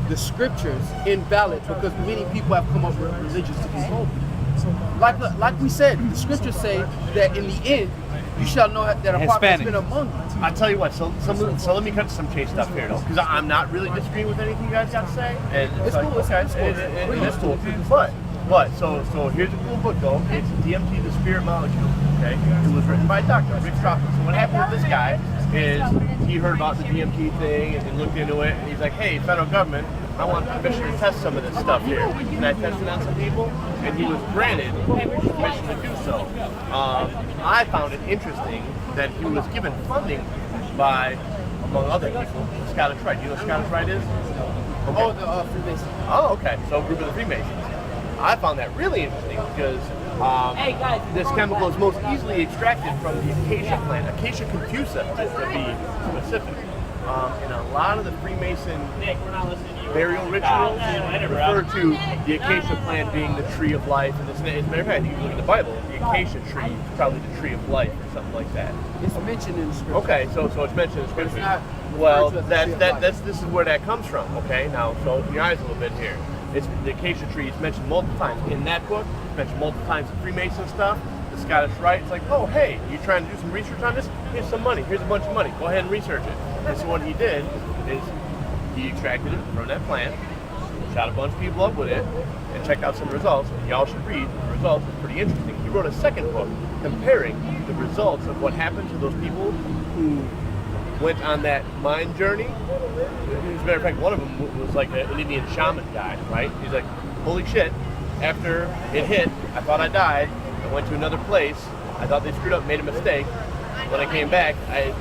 the scriptures invalid because many people have come up with religions to control people. Like we said, the scriptures say that in the end, you shall know that a prophet has
Hispanic.
been among you.
I tell you what. So let me cut to some chase stuff here, though, because I'm not really disagreeing with anything you guys got to say, and
It's
like,
cool, it's
okay,
cool.
it is cool. But so here's a cool book though. It's DMT, the Spirit Molecule. Okay, it was written by Dr. Rick Strauss. So what happened with this guy is he heard about the DMT thing and looked into it, and he's like, hey, federal government, I want permission to test some of this stuff here. And I tested on some people, and he was granted permission to do so. I found it interesting that he was given funding by, among other people, Scottish Rite. You know what Scottish Rite is?
Oh, the Freemasons.
Oh, okay. So a group of the Freemasons. I found that really interesting because this chemical is most easily extracted from the acacia plant, Acacia confusa, to be specific. And a lot of the Freemason burial rituals refer to the acacia plant being the tree of life. And as a matter of fact, you look at the Bible, the acacia tree is probably the tree of life or something like that.
It's mentioned in the scripture.
Okay, so it's mentioned in scripture.
not
Well,
referred to as the tree of life.
this is where that comes from. Okay, now so open your eyes a little bit here. It's the acacia tree. It's mentioned multiple times in that book. It's mentioned multiple times in Freemason stuff. The Scottish Rite. It's like, oh hey, you trying to do some research on this? Here's some money. Here's a bunch of money. Go ahead and research it. And so what he did is he extracted it from that plant, shot a bunch of people up with it, and checked out some results. And y'all should read the results. It's pretty interesting. He wrote a second book comparing the results of what happened to those people who went on that mind journey. As a matter of fact, one of them was like an Indian shaman guy, right? He's like, holy shit, after it hit, I thought I died. I went to another place. I thought they screwed up, made a mistake. When I came back, I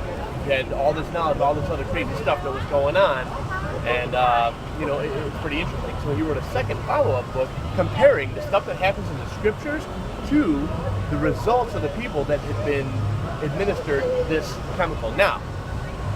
had all this knowledge, all this other crazy stuff that was going on. And, it was pretty interesting. So he wrote a second follow-up book comparing the stuff that happens in the scriptures to the results of the people that had been administered this chemical. Now,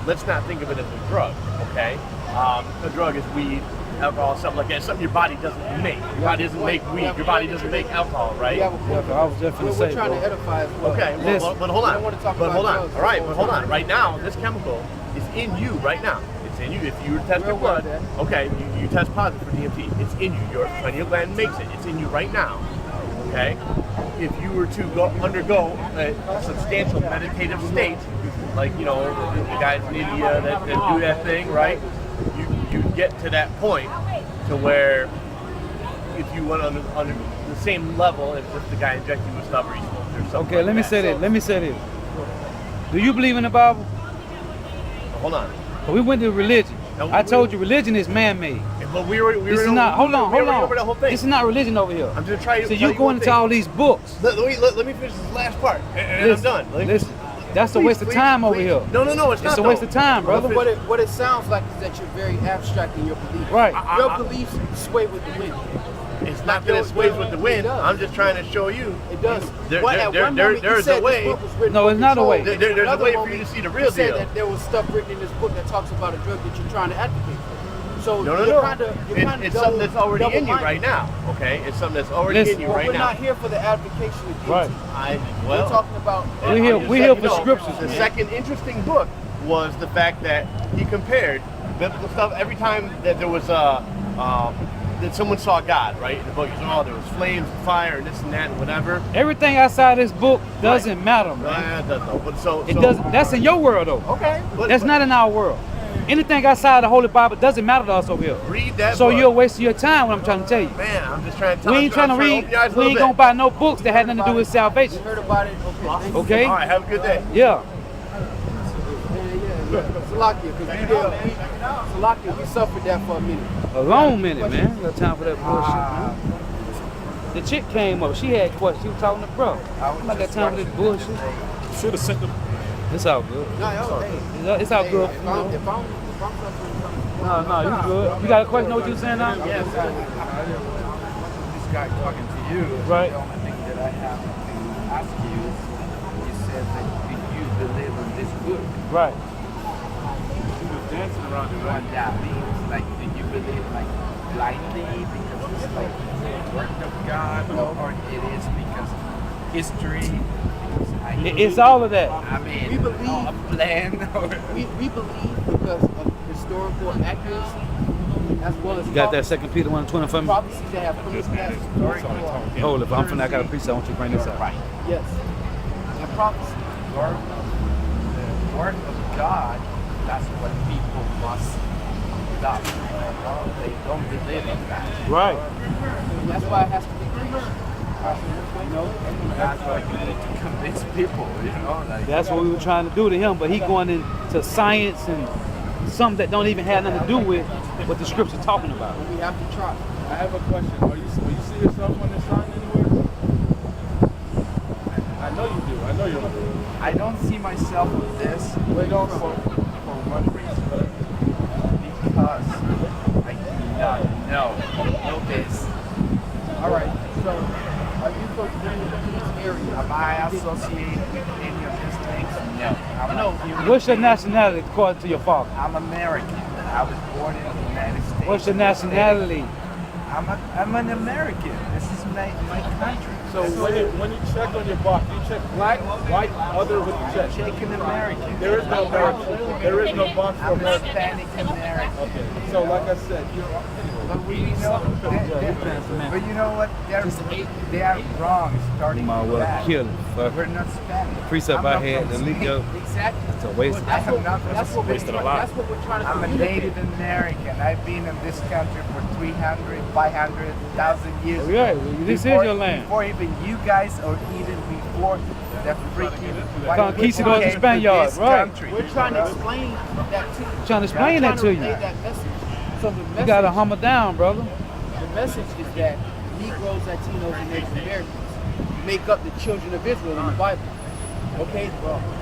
let's not think of it as a drug, okay? A drug is weed, alcohol, something like that. Something your body doesn't make. Your body doesn't make weed. Your body doesn't make alcohol, right?
We have a point.
I was just gonna
We're
say,
trying
bro.
to edify as well.
Okay,
Listen.
but hold
I
on.
don't want to talk
But
about
hold on.
drugs.
All right, but hold on. Right now, this chemical is in you right now. It's in you. If you test your
We're aware
blood,
of that.
okay, you test positive for DMT. It's in you. Your pineal gland makes it. It's in you right now. Okay? if you were to undergo a substantial meditative state, like the guys in India that do that thing, right? You get to that point to where if you went on the same level as if the guy injected you with stuff or something.
Okay, let me say this. Let me say this. Do you believe in the Bible?
Hold on.
We went to religion.
No,
I told you religion is man-made.
But we were
This is not. Hold on.
over the whole thing.
This is not religion over here.
I'm just trying to.
So
tell
you're going into all these books.
Let me finish this last part, and
Listen,
I'm done.
Listen, that's a waste of time over here.
No, it's not.
It's a waste of time, brother.
What it sounds like is that you're very abstract in your beliefs.
Right.
Your beliefs sway with the wind.
It's not that it sways with the wind. I'm just trying to show you.
It does.
There's a way.
No, it's not a way.
There's a way for you to see the real
you said
deal.
that there was stuff written in this book that talks about a drug that you're trying to advocate for. So
No. It's something that's already in you right now. Okay, it's something that's already in you right
we're
now.
not here for the advocation of
Right.
we're talking about.
We're here for scriptures.
The
man.
second interesting book was the fact that he compared biblical stuff every time that there was that someone saw God, right? In the book, there was flames, fire, and this and that, and whatever.
Everything outside this book doesn't matter, man.
It doesn't know, but
It doesn't. That's in your world, though.
Okay,
That's not in our world. Anything outside the Holy Bible doesn't matter to us over here.
Read that.
So
book.
you're wasting your time. What I'm trying to tell you.
Man, I'm just trying to tell
We ain't trying to read. We ain't gonna buy no books that had nothing to do with
You
salvation.
heard about it? Okay.
Okay?
All right, have a good day.
Yeah.
Salakia, because we suffered that for a minute.
A long minute, man. Got time for that bullshit, man. The chick came up. She had questions. She was talking to bro. I got time for this bullshit.
Should have sent them.
It's all good. It's all good.
If I'm suffering,
No, you good. You got a question? Know what you saying now?
Yes. This guy talking to you.
Right.
The only thing that I have to ask you, you said that you believe in this book.
Right.
Dancing around
What that means, like, do you believe like blindly because it's like the work of God, or it is because history? Because
It's all of that.
I mean,
We believe-
a plan, or
we believe because of historical accuracy as well as
You got that 2 Peter 1:20 for me?
prophecies that have come to pass.
Hold it. I'm finna. I got a preset. I want you to bring this up.
right?
Yes. And prophecy.
The word of God. That's what people must adopt. They don't believe in that.
Right.
And that's why it has to be preached.
That's why you need to convince people, like
That's what we were trying to do to him, but he going into science and something that don't even have nothing to do with what the scripture's talking about.
We have to try.
I have a question. Will you see yourself on this sign anywhere? I know you do. I know you do.
I don't see myself with this
Where you going
for
from?
one reason. Because I do not know this.
All right. So, are you supposed to be in this area?
Am I associated with any of these things? No.
What's your nationality according to your father?
I'm American. I was born in the United States.
What's your nationality?
I'm an American. This is my country.
So when you check on your box, you check black, white, other with the check.
Shaking American.
There is no box. There is no box for
I'm
American.
Hispanic American.
Okay. So like I said,
But you know what? They are wrong starting
Might
with
well
that.
kill it. Fuck.
We're not Spanish.
Precept
I'm
I
not
had
from
to leak
Spain.
up.
Exactly.
It's a waste.
I have not
That's what
wasted a lot.
That's what we're trying to
I'm a
communicate.
Native American. I've been in this country for 300, 500,000 years.
Yeah, this is your land.
Before even you guys, or even before the freaking
Conquistadors and
came to
Spaniards,
this
right.
country.
We're trying to explain that to you.
Trying to explain that to
We're
you.
trying relay that message. So the message,
You gotta humble down, brother.
the message is that Negroes, Latinos, and Native Americans make up the children of Israel in the Bible. Okay?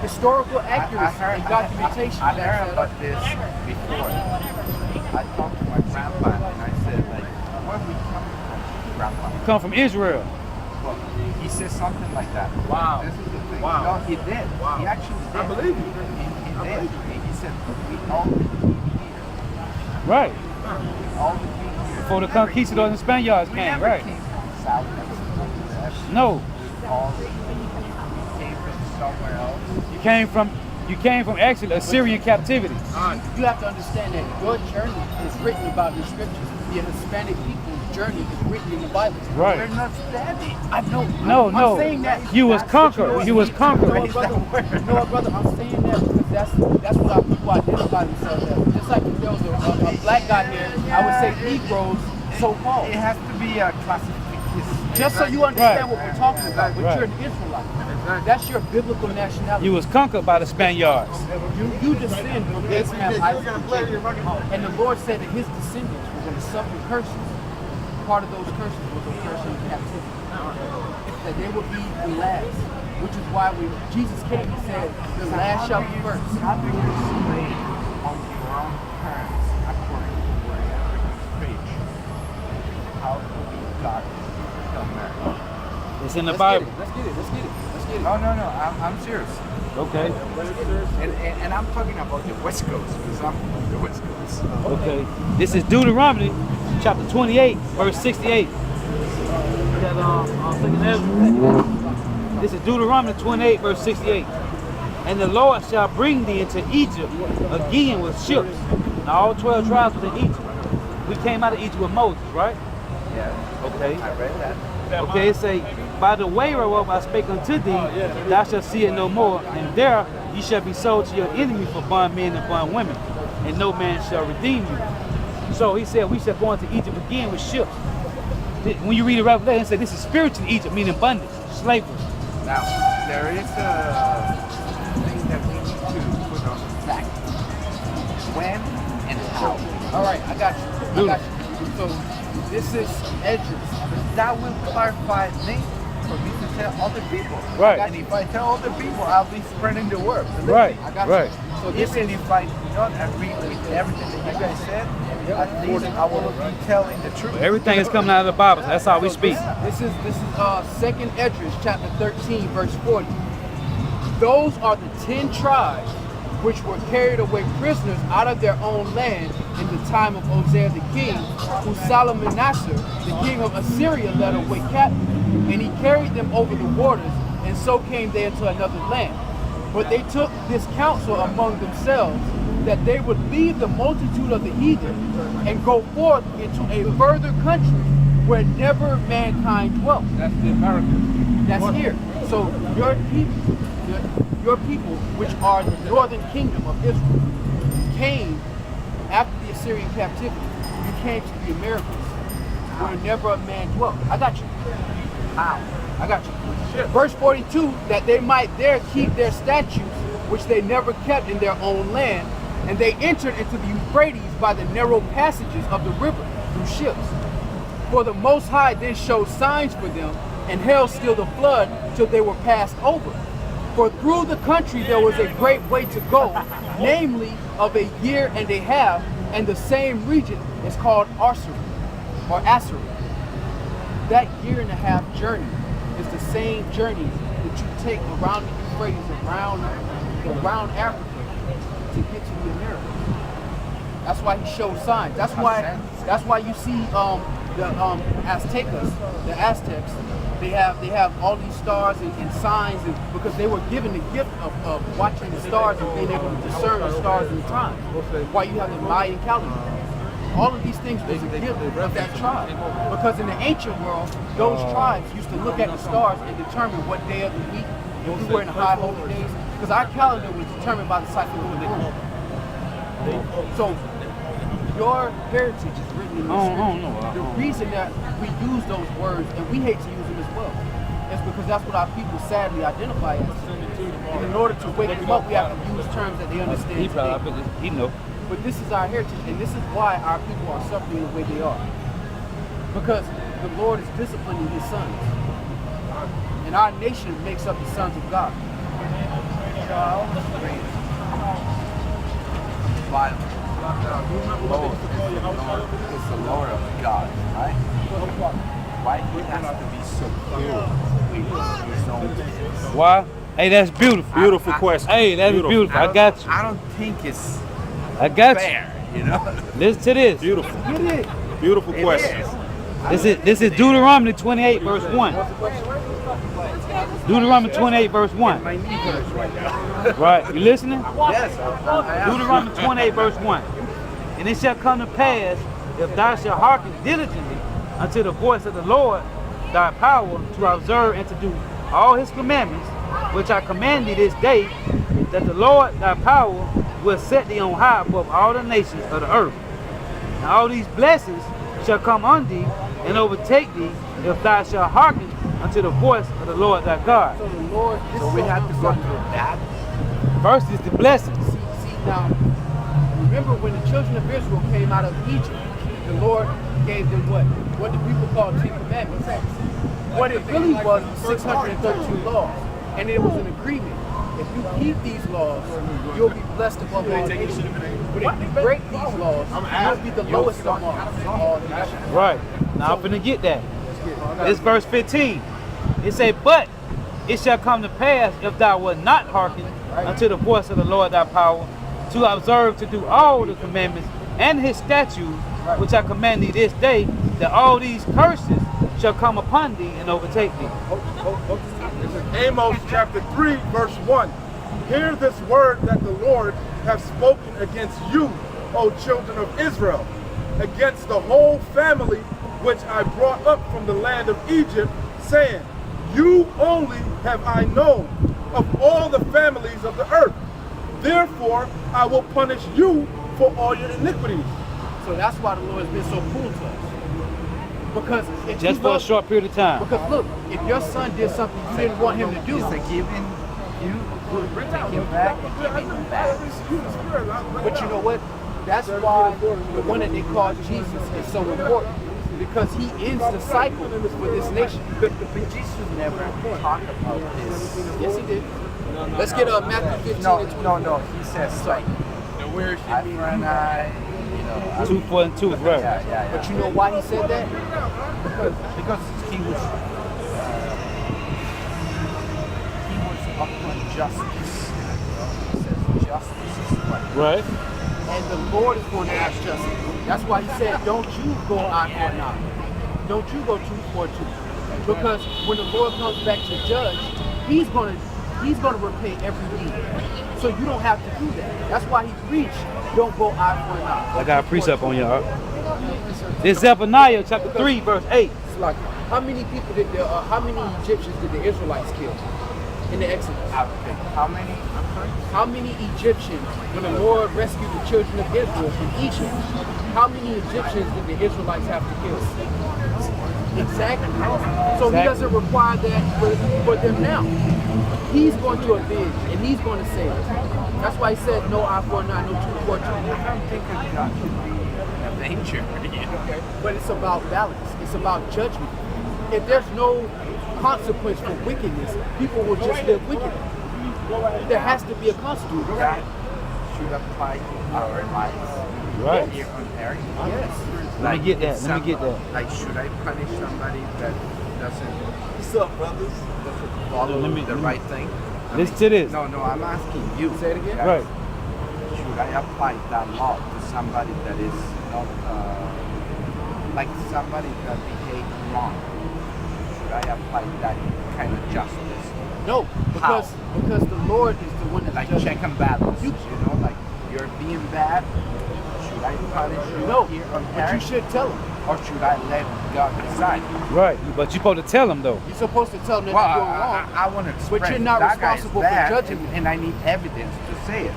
Historical accuracy and documentation.
I
backs
heard
that
about
up.
this before. I talked to my grandpa and I said, like, where we coming from, grandpa?
Come from Israel.
Well, he said something like that.
Wow.
This is the thing.
Wow.
No, he did.
Wow.
He actually did.
I believe you.
He did. He said, we all live here.
Right.
We all live here.
Before the conquistadors and Spaniards
We
came,
never
right.
came from South Mexico.
No.
We all live here. We came from somewhere else.
You came from actually Assyrian captivity.
You have to understand that your journey is written about in the scriptures. the Hispanic people's journey is written in the Bible.
Right.
We're not steady.
I know.
No,
I'm
no.
saying that.
You was conquered. You was
No,
conquered.
brother, I'm saying that because that's what our people identify themselves as. Just like if there was a black guy here, I would say Negroes, so-called.
It has to be a classification.
Just so you understand
Right.
what we're talking about, but
Right.
you're an Israelite. That's your biblical nationality.
You was conquered by the Spaniards.
You descend from Abraham, Isaac, and Jacob. And the Lord said that his descendants were going to suffer curses. Part of those curses was oppression and captivity. That they would be the last. Which is why when Jesus came, he said, the last shall be first.
How do you slave on your own terms according to whatever you preach? How do we God come there?
It's in the
Let's
Bible.
get it. Let's get it. Let's get it. Let's get it.
No, I'm serious.
Okay.
And I'm talking about the West Coast, because I'm from the West Coast.
Okay. This is Deuteronomy chapter 28, verse 68. This is Deuteronomy 28, verse 68. And the Lord shall bring thee into Egypt again with ships. Now all 12 tribes was in Egypt. We came out of Egypt with Moses, right?
Yeah,
Okay.
I read that.
Okay, it say, by the way whereof I spake unto thee, thou shalt see it no more, and there ye shall be sold to your enemy for bondmen and bondwomen, and no man shall redeem you. So he said, we shall go into Egypt again with ships. When you read the Revelation, it says this is spiritual Egypt, meaning bondage, slavery.
Now, there is a thing that we need to put on the fact. When and how.
All right, I got you. I got you. So this is Edges.
That will clarify things for me to tell other people.
Right.
And if I tell other people, I'll be spreading the word. Believe me.
Right,
I got
right.
you. So this
Even
is
if I do not agree with everything that you guys said, at least I will be telling the truth.
Everything is coming out of the Bible, so that's how we speak.
This is Second Esdras chapter 13 verse 40. Those are the 10 tribes which were carried away prisoners out of their own land in the time of Hosea the king, who Salmanassar, the king of Assyria, led away captive, and he carried them over the waters, and so came they into another land. But they took this counsel among themselves, that they would leave the multitude of the heathen and go forth into a further country where never mankind dwelt.
That's the Americans.
That's here. So your people, which are the northern kingdom of Israel, came after the Assyrian captivity. You came to the Americas, where never a man dwelt. I got you.
How?
I got you. Verse 42, that they might there keep their statutes, which they never kept in their own land, and they entered into the Euphrates by the narrow passages of the river through ships. For the Most High then showed signs for them, and held still the flood till they were passed over. For through the country there was a great way to go, namely of a year and a half, and the same region is called Arsuri, or Assyria. That year and a half journey is the same journey that you take around the Euphrates, around Africa, to get to the Americas. That's why he showed signs. That's why you see the Aztecs, they have all these stars and signs, and because they were given the gift of watching the stars and being able to discern the stars and the times. Why you have the Mayan calendar. All of these things was a gift of that tribe. Because in the ancient world, those tribes used to look at the stars and determine what day of the week, if we were in the high holy days, because our calendar was determined by the cycle of the moon. So your heritage is written in the scripture. The reason that we use those words, and we hate to use them as well, is because that's what our people sadly identify as. And in order to wake them up, we have to use terms that they understand today.
He know.
But this is our heritage, and this is why our people are suffering the way they are. Because the Lord is disciplining his sons. And our nation makes up the sons of God.
Violence. It's the Lord of God, right? Why he has to be so cruel with his own kids?
Why? Hey, that's beautiful.
Beautiful question.
Hey, that's beautiful. I got you.
I don't think it's
I got you.
fair, you know?
Listen to this.
Beautiful.
Get it?
Beautiful
It
question.
is.
This is Deuteronomy 28, verse 1. Deuteronomy 28, verse 1.
My knee hurts right now.
Right, you listening?
Yes, I am.
Deuteronomy 28, verse 1. And it shall come to pass if thou shalt hearken diligently unto the voice of the Lord thy power to observe and to do all his commandments, which I command thee this day, that the Lord thy power will set thee on high above all the nations of the earth. And all these blessings shall come on thee and overtake thee if thou shalt hearken unto the voice of the Lord thy God.
So the Lord, this
So we
is
have to go through that.
First is the blessings.
See now, remember when the children of Israel came out of Egypt, the Lord gave them what? What the people call 10 commandments. What it really was 632 laws. And it was an agreement. If you keep these laws, you'll be blessed above all nations. But if you break these laws, you'll be the lowest among all nations.
Right. Now I'm finna get that. This verse 15. It say, but it shall come to pass if thou wilt not hearken unto the voice of the Lord thy power, to observe to do all the commandments and his statutes, which I command thee this day, that all these curses shall come upon thee and overtake thee.
This is Amos chapter 3, verse 1. Hear this word that the Lord hath spoken against you, O children of Israel, against the whole family which I brought up from the land of Egypt, saying, you only have I known of all the families of the earth. Therefore, I will punish you for all your iniquities.
So that's why the Lord has been so cool to us. Because if
Just
you
for a
love-
short period of time.
Because look, if your son did something you didn't want him to do,
It's like giving you, take him back and giving him back.
but you know what? That's why the one that they call Jesus is so important. Because he ends the cycle with this nation.
But Jesus never talked about this.
Yes, he did. Let's get Matthew 15
No,
and 20.
no. He says like, eye for an eye, you know.
2 for and 2, right?
Yeah.
But you know why he said that?
Because he was upon justice. He says justice is what.
Right.
And the Lord is going to ask justice. That's why he said, don't you go eye for an eye. Don't you go tooth for a tooth. Because when the Lord comes back to judge, he's going to repay every deed. So you don't have to do that. That's why he preached, don't go eye for an eye.
I got a precept on y'all. This Zephaniah chapter 3, verse 8.
It's like, how many Egyptians did the Israelites kill in the Exodus?
How many? I'm sorry?
How many Egyptians, when the Lord rescued the children of Israel from Egypt, how many Egyptians did the Israelites have to kill? Exactly. So he doesn't require that for them now. He's going to avenge and he's going to save. That's why he said no eye for an eye, no tooth for a tooth.
I don't think that God should be a danger.
Okay. But it's about balance. It's about judgment. If there's no consequence for wickedness, people will just live wickedly. There has to be a consequence.
That should apply to our lives.
Right.
Here on earth.
Yes.
Let me get that.
if
Let me get that.
Like, should I punish somebody that doesn't
What's up, brothers?
follow
Let me-
the right thing?
Listen to this.
No, I'm asking you.
Say it again?
guys.
Right.
Should I apply that law to somebody that is not, like somebody that behaved wrong? Should I apply that kind of justice?
No, because the Lord is the one that's
Like
judging.
check and balance, you know, like you're being bad. Should I punish you
No,
here on
but you
earth?
should tell him.
Or should I let God decide?
Right. But you're supposed to tell them, though.
You're supposed to tell them
Well,
they're doing wrong.
I want to express
But you're not
that guy is
responsible for
bad,
judging
and I need evidence to say it.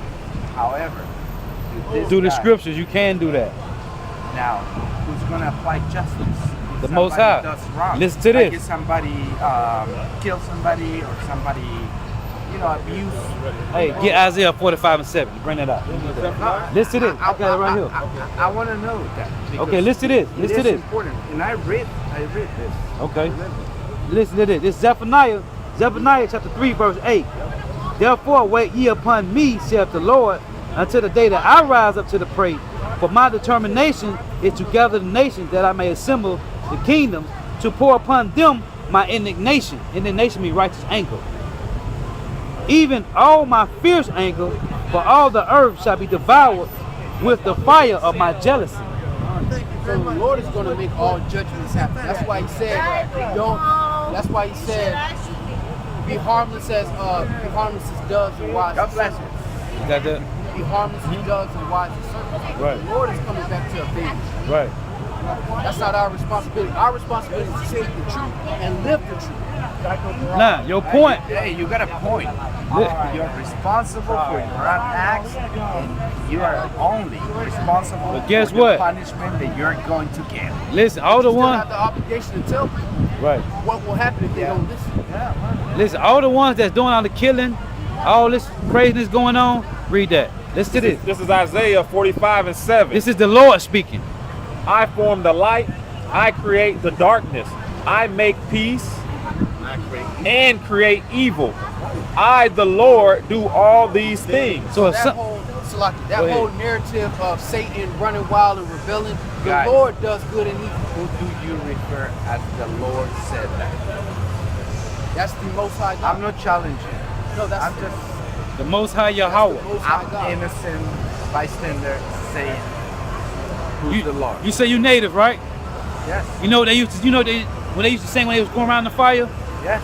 However, to this
Through the
guy,
scriptures, you can do that.
now, who's going to apply justice? If
The Most
somebody
High.
does wrong.
Listen to
like
this.
If somebody kills somebody or somebody, abuse.
Hey, get Isaiah 45 and 7. Bring that up. Listen to this. I got it right here.
I want to know that. because
Okay, listen to this.
it
Listen to
is
this.
important. And I read this.
Okay. Listen to this. This Zephaniah chapter 3, verse 8. Therefore wait ye upon me, saith the Lord, until the day that I rise up to the prey. For my determination is to gather the nations, that I may assemble the kingdoms, to pour upon them my indignation. Indignation means righteous anger. Even all my fierce anger, for all the earth shall be devoured with the fire of my jealousy.
So the Lord is going to make all judgments happen. That's why he said, don't. That's why he said, be harmless as doves and wise
God
as
bless
serpents.
you.
You got that?
Be harmless as doves and wise as serpents.
Right.
The Lord is coming back to avenge.
Right.
That's not our responsibility. Our responsibility is to speak the truth and live the truth.
Nah, your point.
Hey, you got a point. You're responsible for your own acts, and you are only responsible
But guess
for the
what?
punishment that you're going to get.
Listen, all the
Still
ones,
have the obligation to tell people
right?
what will happen if they don't listen.
Listen, all the ones that's doing all the killing, all this craziness going on. Read that. Listen to this.
This is Isaiah 45:7.
This is the Lord speaking.
I form the light, I create the darkness, I make peace and create evil. I, the Lord, do all these things.
So if
That
some,
whole, Salaki,
Go
that
ahead.
whole narrative of Satan running wild and rebelling, the
Guys.
Lord does good and evil.
Who do you refer as the Lord said that?
That's the Most High God.
I'm not challenging.
No, that's
I'm just,
the Most High
the
Yahweh.
Most High
I'm
God.
innocent bystander saying, who's the Lord?
You say you native, right?
Yes,
You know what they used to. You know they when they used to sing when they was going around the fire.
yes.